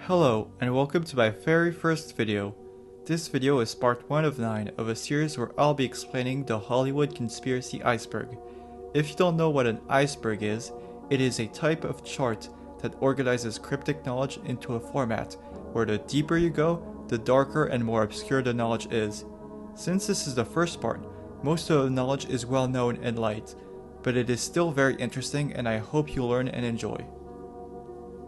Hello and welcome to my very first video. This video is part 1 of 9 of a series where I'll be explaining the Hollywood Conspiracy Iceberg. If you don't know what an iceberg is, it is a type of chart that organizes cryptic knowledge into a format where the deeper you go, the darker and more obscure the knowledge is. Since this is the first part, most of the knowledge is well known and light, but it is still very interesting and I hope you learn and enjoy.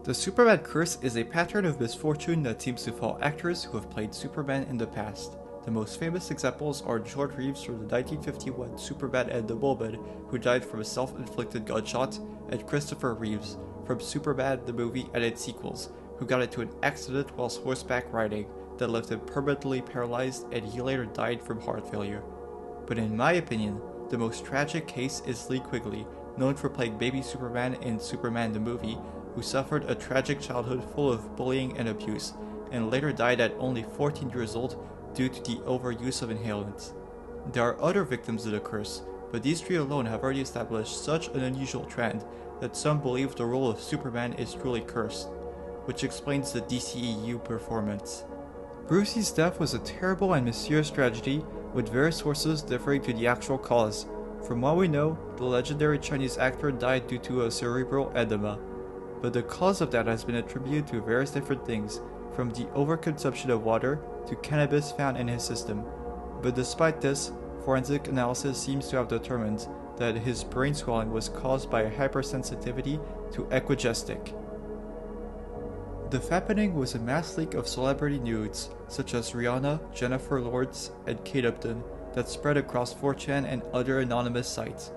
The Superman curse is a pattern of misfortune that seems to fall actors who have played Superman in the past. The most famous examples are George Reeves from the 1951 Superman and the Woman, who died from a self-inflicted gunshot, and Christopher Reeves from Superman the movie and its sequels, who got into an accident whilst horseback riding that left him permanently paralyzed and he later died from heart failure. But in my opinion, the most tragic case is Lee Quigley, known for playing baby Superman in Superman the movie, who suffered a tragic childhood full of bullying and abuse, and later died at only 14 years old due to the overuse of inhalants. There are other victims of the curse, but these three alone have already established such an unusual trend that some believe the role of Superman is truly cursed, which explains the DCEU performance. Brucey's death was a terrible and mysterious tragedy, with various sources differing to the actual cause. From what we know, the legendary Chinese actor died due to a cerebral edema, but the cause of that has been attributed to various different things, from the overconsumption of water to cannabis found in his system. But despite this, forensic analysis seems to have determined that his brain swelling was caused by a hypersensitivity to equigestic. The fappening was a mass leak of celebrity nudes, such as Rihanna, Jennifer Lawrence, and Kate Upton, that spread across 4chan and other anonymous sites.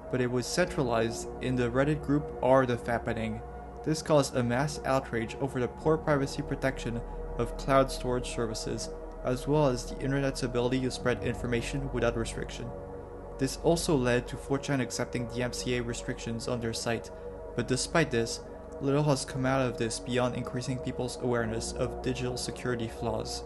But it was centralized in the Reddit group r the fappening. This caused a mass outrage over the poor privacy protection of cloud storage services, as well as the internet's ability to spread information without restriction. This also led to 4chan accepting DMCA restrictions on their site, but despite this, little has come out of this beyond increasing people's awareness of digital security flaws.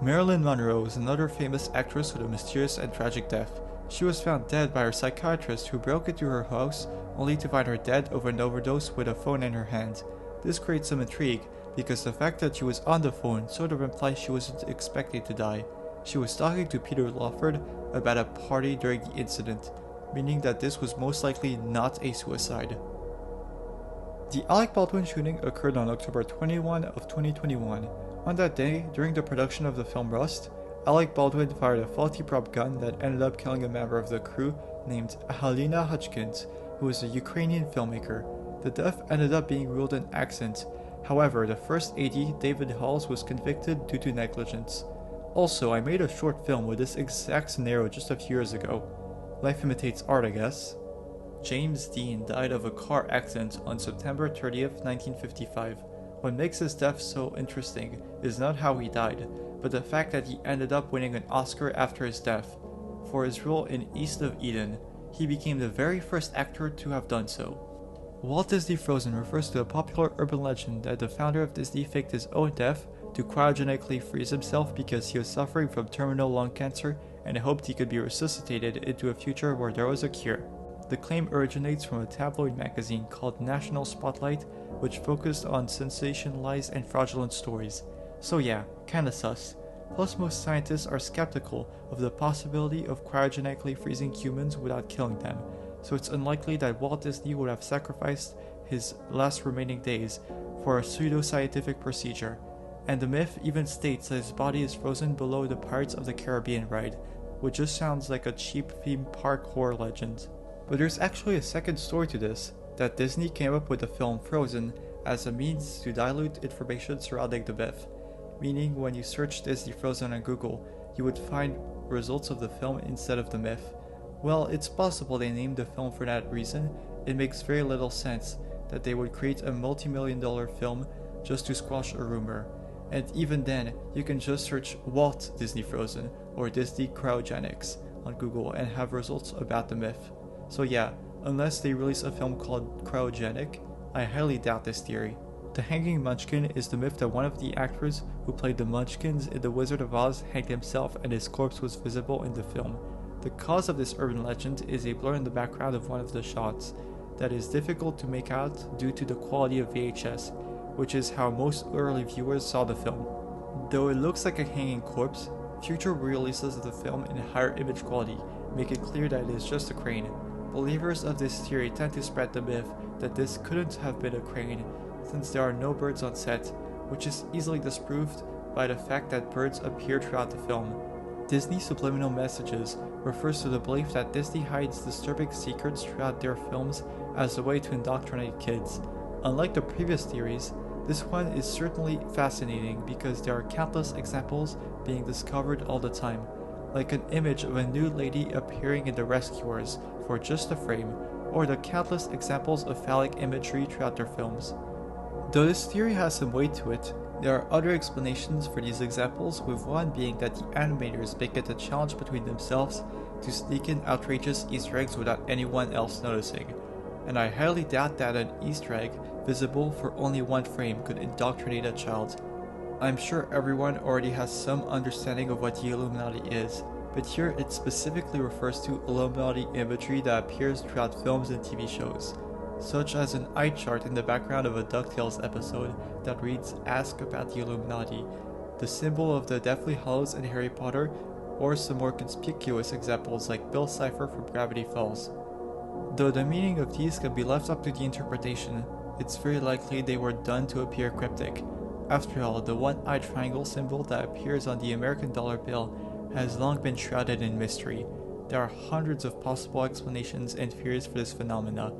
Marilyn Monroe is another famous actress with a mysterious and tragic death. She was found dead by her psychiatrist, who broke into her house only to find her dead of an overdose with a phone in her hand. This creates some intrigue because the fact that she was on the phone sort of implies she wasn't expecting to die. She was talking to Peter Lawford about a party during the incident, meaning that this was most likely not a suicide. The Alec Baldwin shooting occurred on October 21 of 2021. On that day, during the production of the film Rust, Alec Baldwin fired a faulty prop gun that ended up killing a member of the crew named Halina Hutchkins, who was a Ukrainian filmmaker. The death ended up being ruled an accident. However, the first AD, David Halls, was convicted due to negligence. Also, I made a short film with this exact scenario just a few years ago. Life imitates art, I guess. James Dean died of a car accident on September 30th, 1955. What makes his death so interesting is not how he died, but the fact that he ended up winning an Oscar after his death. For his role in East of Eden, he became the very first actor to have done so. Walt Disney Frozen refers to a popular urban legend that the founder of Disney faked his own death to cryogenically freeze himself because he was suffering from terminal lung cancer and hoped he could be resuscitated into a future where there was a cure. The claim originates from a tabloid magazine called National Spotlight, which focused on sensationalized and fraudulent stories. So yeah, kinda sus. Plus, most scientists are skeptical of the possibility of cryogenically freezing humans without killing them, so it's unlikely that Walt Disney would have sacrificed his last remaining days for a pseudo-scientific procedure. And the myth even states that his body is frozen below the Pirates of the Caribbean ride, which just sounds like a cheap theme park horror legend. But there's actually a second story to this, that Disney came up with the film Frozen as a means to dilute information surrounding the myth. Meaning when you search Disney Frozen on Google, you would find results of the film instead of the myth. Well, it's possible they named the film for that reason. It makes very little sense that they would create a multi-million-dollar film just to squash a rumor. And even then, you can just search Walt Disney Frozen or Disney Cryogenics on Google and have results about the myth. So yeah, unless they release a film called Cryogenic, I highly doubt this theory. The Hanging Munchkin is the myth that one of the actors who played the Munchkins in The Wizard of Oz hanged himself and his corpse was visible in the film. The cause of this urban legend is a blur in the background of one of the shots that is difficult to make out due to the quality of VHS, which is how most early viewers saw the film. Though it looks like a hanging corpse, future releases of the film in higher image quality make it clear that it is just a crane. Believers of this theory tend to spread the myth that this couldn't have been a crane, since there are no birds on set, which is easily disproved by the fact that birds appear throughout the film. Disney subliminal messages refers to the belief that Disney hides disturbing secrets throughout their films as a way to indoctrinate kids. Unlike the previous theories, this one is certainly fascinating because there are countless examples being discovered all the time, like an image of a nude lady appearing in The Rescuers for just a frame, or the countless examples of phallic imagery throughout their films. Though this theory has some weight to it, there are other explanations for these examples, with one being that the animators make it a challenge between themselves to sneak in outrageous Easter eggs without anyone else noticing, and I highly doubt that an Easter egg visible for only one frame could indoctrinate a child. I'm sure everyone already has some understanding of what the Illuminati is, but here it specifically refers to Illuminati imagery that appears throughout films and TV shows, such as an eye chart in the background of a DuckTales episode that reads "Ask about the Illuminati," the symbol of the Deathly Hallows in Harry Potter, or some more conspicuous examples like Bill Cipher from Gravity Falls. Though the meaning of these can be left up to the interpretation, it's very likely they were done to appear cryptic. After all, the one-eyed triangle symbol that appears on the American dollar bill has long been shrouded in mystery. There are hundreds of possible explanations and theories for this phenomena.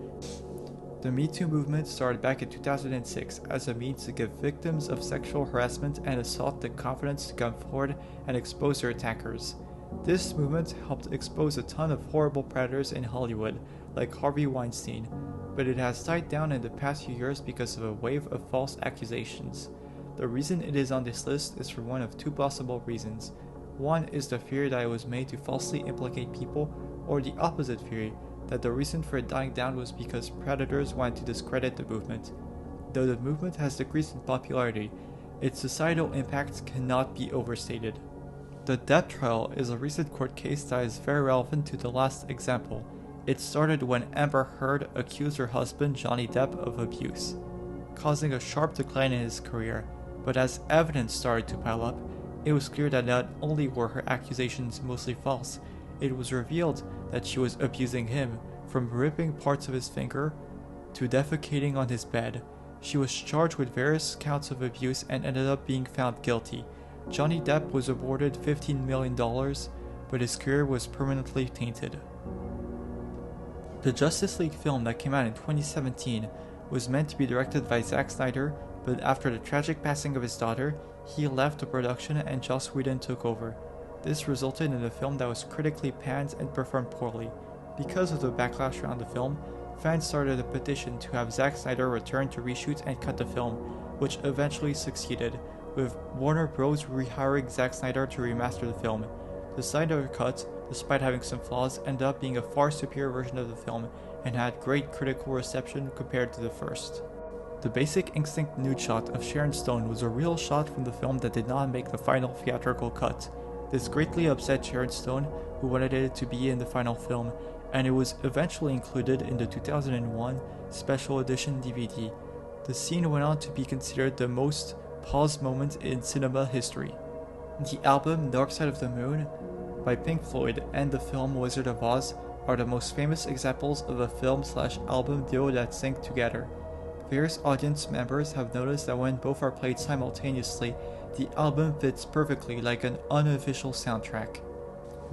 The Me Too movement started back in 2006 as a means to give victims of sexual harassment and assault the confidence to come forward and expose their attackers. This movement helped expose a ton of horrible predators in Hollywood, like Harvey Weinstein, but it has died down in the past few years because of a wave of false accusations. The reason it is on this list is for one of two possible reasons. One is the fear that it was made to falsely implicate people, or the opposite theory, that the reason for it dying down was because predators wanted to discredit the movement. Though the movement has decreased in popularity, its societal impact cannot be overstated. The Depp trial is a recent court case that is very relevant to the last example. It started when Amber Heard accused her husband Johnny Depp of abuse, causing a sharp decline in his career. But as evidence started to pile up, it was clear that not only were her accusations mostly false, it was revealed that she was abusing him, from ripping parts of his finger to defecating on his bed. She was charged with various counts of abuse and ended up being found guilty. Johnny Depp was awarded $15 million, but his career was permanently tainted. The Justice League film that came out in 2017 was meant to be directed by Zack Snyder, but after the tragic passing of his daughter, he left the production and Joss Whedon took over. This resulted in a film that was critically panned and performed poorly. Because of the backlash around the film, fans started a petition to have Zack Snyder return to reshoot and cut the film, which eventually succeeded, with Warner Bros. Rehiring Zack Snyder to remaster the film. The Snyder cut, despite having some flaws, ended up being a far superior version of the film and had great critical reception compared to the first. The Basic Instinct nude shot of Sharon Stone was a real shot from the film that did not make the final theatrical cut. This greatly upset Sharon Stone, who wanted it to be in the final film, and it was eventually included in the 2001 special edition DVD. The scene went on to be considered the most paused moment in cinema history. The album Dark Side of the Moon by Pink Floyd and the film Wizard of Oz are the most famous examples of a film/album duo that sync together. Various audience members have noticed that when both are played simultaneously, the album fits perfectly like an unofficial soundtrack.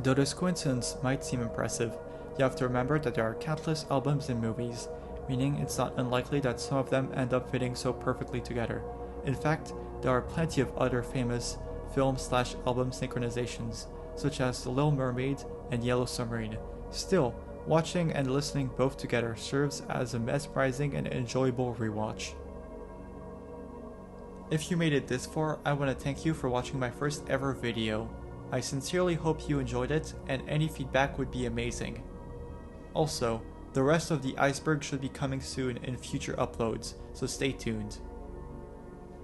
Though this coincidence might seem impressive, you have to remember that there are countless albums and movies, meaning it's not unlikely that some of them end up fitting so perfectly together. In fact, there are plenty of other famous film/album synchronizations, such as The Little Mermaid and Yellow Submarine. Still, watching and listening both together serves as a mesmerizing and enjoyable rewatch. If you made it this far, I want to thank you for watching my first ever video. I sincerely hope you enjoyed it, and any feedback would be amazing. Also, the rest of the iceberg should be coming soon in future uploads, so stay tuned.